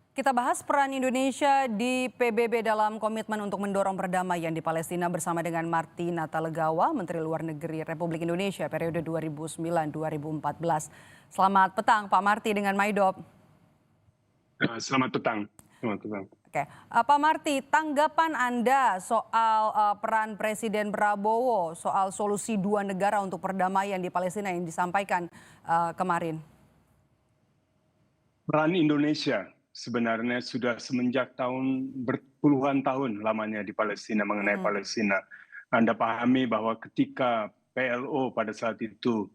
Kita bahas peran Indonesia di PBB dalam komitmen untuk mendorong perdamaian di Palestina bersama dengan Marty Natalegawa, Menteri Luar Negeri Republik Indonesia periode 2009-2014. Selamat petang Pak Marty dengan Maidop. Selamat petang. Selamat petang. Oke, Pak Marty, tanggapan Anda soal peran Presiden Prabowo soal solusi dua negara untuk perdamaian di Palestina yang disampaikan kemarin? Peran Indonesia sebenarnya sudah semenjak berpuluhan tahun lamanya di Palestina mengenai Palestina. Anda pahami bahwa ketika PLO pada saat itu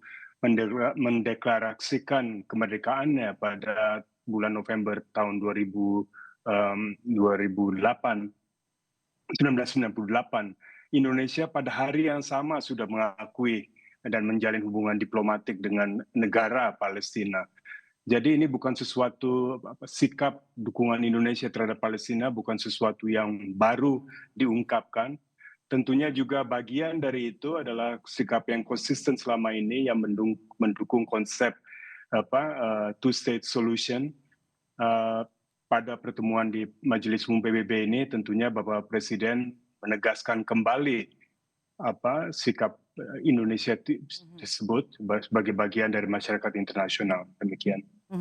mendeklarasikan kemerdekaannya pada bulan November tahun 1998, Indonesia pada hari yang sama sudah mengakui dan menjalin hubungan diplomatik dengan negara Palestina. Jadi ini bukan sesuatu sikap dukungan Indonesia terhadap Palestina bukan sesuatu yang baru diungkapkan. Tentunya juga bagian dari itu adalah sikap yang konsisten selama ini yang mendukung konsep two-state solution. Pada pertemuan di Majelis Umum PBB ini tentunya Bapak Presiden menegaskan kembali sikap Indonesia tersebut sebagai bagian dari masyarakat internasional. Demikian.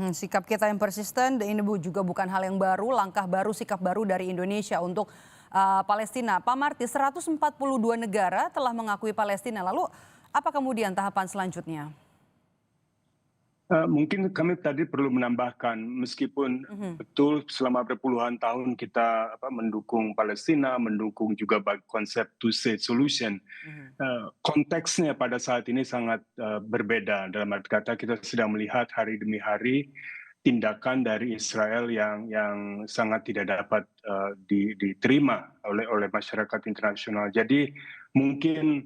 Sikap kita yang persisten, ini juga bukan hal yang baru, langkah baru, sikap baru dari Indonesia untuk Palestina. Pak Marty, 142 negara telah mengakui Palestina. Lalu apa kemudian tahapan selanjutnya? Mungkin kami tadi perlu menambahkan, meskipun betul selama berpuluhan tahun kita mendukung Palestina, mendukung juga konsep two-state solution, konteksnya pada saat ini sangat berbeda. Dalam arti kata kita sedang melihat hari demi hari tindakan dari Israel yang sangat tidak dapat diterima oleh masyarakat internasional. Jadi mungkin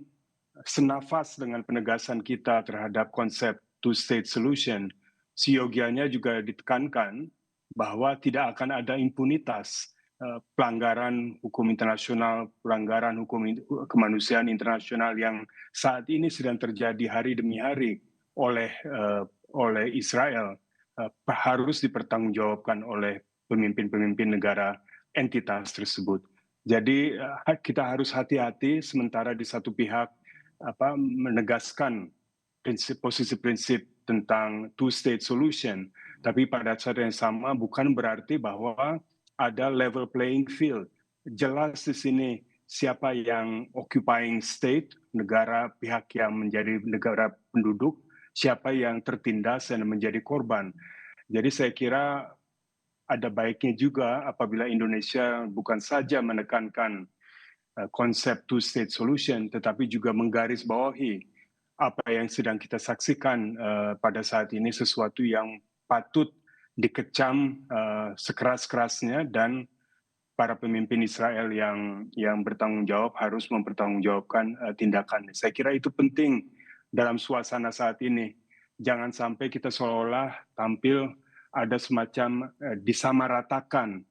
senafas dengan penegasan kita terhadap konsep two-state solution, siogianya juga ditekankan bahwa tidak akan ada impunitas pelanggaran hukum internasional, pelanggaran hukum kemanusiaan internasional yang saat ini sedang terjadi hari demi hari oleh Israel harus dipertanggungjawabkan oleh pemimpin-pemimpin negara entitas tersebut. Jadi kita harus hati-hati sementara di satu pihak menegaskan posisi prinsip tentang two-state solution, tapi pada saat yang sama bukan berarti bahwa ada level playing field. Jelas di sini siapa yang occupying state, negara pihak yang menjadi negara penduduk, siapa yang tertindas dan menjadi korban. Jadi saya kira ada baiknya juga apabila Indonesia bukan saja menekankan konsep two-state solution, tetapi juga menggarisbawahi apa yang sedang kita saksikan pada saat ini sesuatu yang patut dikecam sekeras-kerasnya dan para pemimpin Israel yang bertanggung jawab harus mempertanggungjawabkan tindakannya. Saya kira itu penting dalam suasana saat ini. Jangan sampai kita seolah-olah tampil ada semacam disamaratakan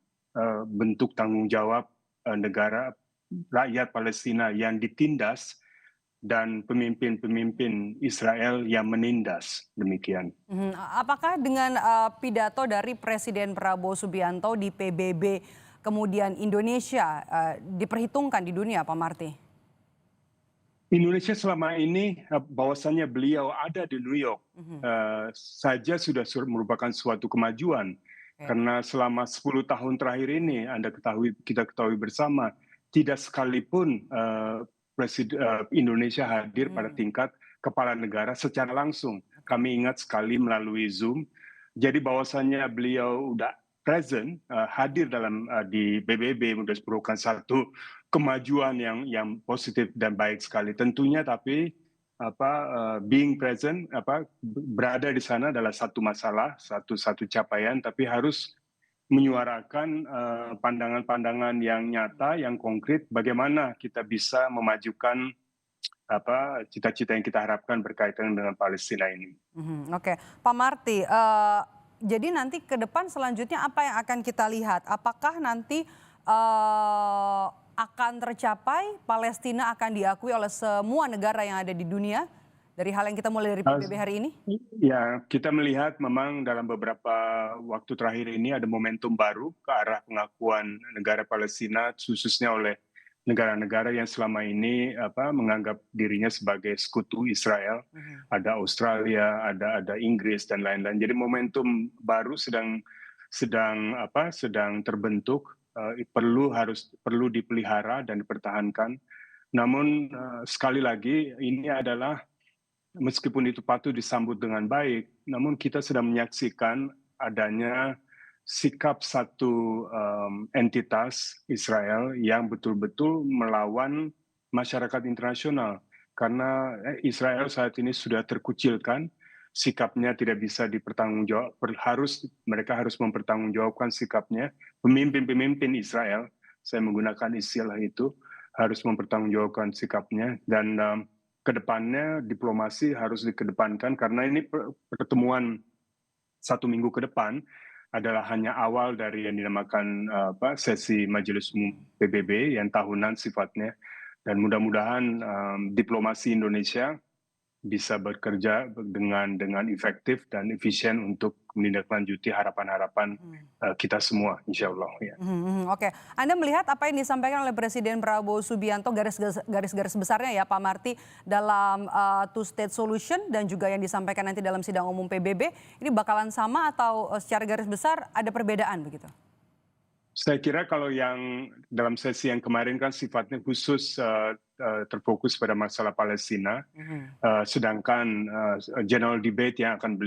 bentuk tanggung jawab negara rakyat Palestina yang ditindas dan pemimpin-pemimpin Israel yang menindas. Demikian. Apakah dengan pidato dari Presiden Prabowo Subianto di PBB kemudian Indonesia diperhitungkan di dunia, Pak Marty? Indonesia selama ini bahwasannya beliau ada di New York saja sudah merupakan suatu kemajuan. Karena selama 10 tahun terakhir ini kita ketahui bersama tidak sekalipun Indonesia hadir pada tingkat kepala negara secara langsung. Kami ingat sekali melalui Zoom. Jadi bahwasannya beliau sudah present, hadir di PBB merupakan satu kemajuan yang positif dan baik sekali. Tentunya tapi being present berada di sana adalah satu masalah, satu capaian, tapi harus menyuarakan pandangan-pandangan yang nyata, yang konkret, bagaimana kita bisa memajukan cita-cita yang kita harapkan berkaitan dengan Palestina ini. Oke, Pak Marty, jadi nanti ke depan selanjutnya apa yang akan kita lihat? Apakah nanti akan tercapai, Palestina akan diakui oleh semua negara yang ada di dunia dari hal yang kita mulai dari PBB hari ini? Ya, kita melihat memang dalam beberapa waktu terakhir ini ada momentum baru ke arah pengakuan negara Palestina, khususnya oleh negara-negara yang selama ini menganggap dirinya sebagai sekutu Israel. Ada Australia, ada Inggris dan lain-lain. Jadi momentum baru sedang terbentuk, perlu dipelihara dan dipertahankan. Namun sekali lagi ini adalah meskipun itu patut disambut dengan baik, namun kita sedang menyaksikan adanya sikap satu entitas Israel yang betul-betul melawan masyarakat internasional. Karena Israel saat ini sudah terkucilkan, sikapnya tidak bisa dipertanggungjawab, mereka harus mempertanggungjawabkan sikapnya. Pemimpin-pemimpin Israel, saya menggunakan istilah itu, harus mempertanggungjawabkan sikapnya dan kedepannya diplomasi harus dikedepankan karena ini pertemuan 1 minggu ke depan adalah hanya awal dari yang dinamakan sesi Majelis Umum PBB yang tahunan sifatnya dan mudah-mudahan diplomasi Indonesia bisa bekerja dengan efektif dan efisien untuk menindaklanjuti harapan-harapan kita semua, insya Allah. Ya. Oke, Anda melihat apa yang disampaikan oleh Presiden Prabowo Subianto garis-garis besarnya ya Pak Marty dalam two-state solution dan juga yang disampaikan nanti dalam sidang umum PBB ini bakalan sama atau secara garis besar ada perbedaan begitu? Saya kira kalau yang dalam sesi yang kemarin kan sifatnya khusus terfokus pada masalah Palestina, sedangkan general debate yang akan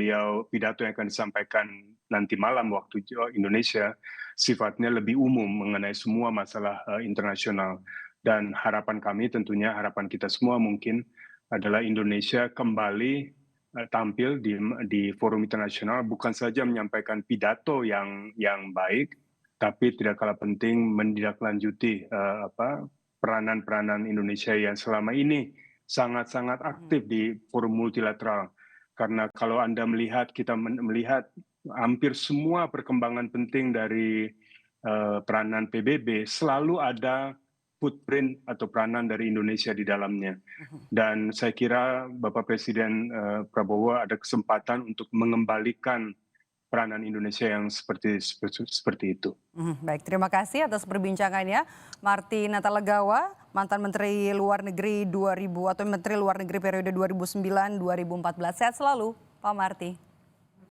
pidato yang akan disampaikan nanti malam waktu Indonesia sifatnya lebih umum mengenai semua masalah internasional. Dan harapan kami tentunya, harapan kita semua mungkin adalah Indonesia kembali tampil di forum internasional bukan saja menyampaikan pidato yang baik, tapi tidak kalah penting menindaklanjuti peranan-peranan Indonesia yang selama ini sangat-sangat aktif di forum multilateral. Karena kalau Anda kita melihat hampir semua perkembangan penting dari peranan PBB selalu ada footprint atau peranan dari Indonesia di dalamnya. Dan saya kira Bapak Presiden Prabowo ada kesempatan untuk mengembalikan peranan Indonesia yang seperti itu. Baik, terima kasih atas perbincangannya. Marty Natalegawa, mantan Menteri Luar Negeri 2000 atau Menteri Luar Negeri periode 2009-2014. Sehat selalu, Pak Marty.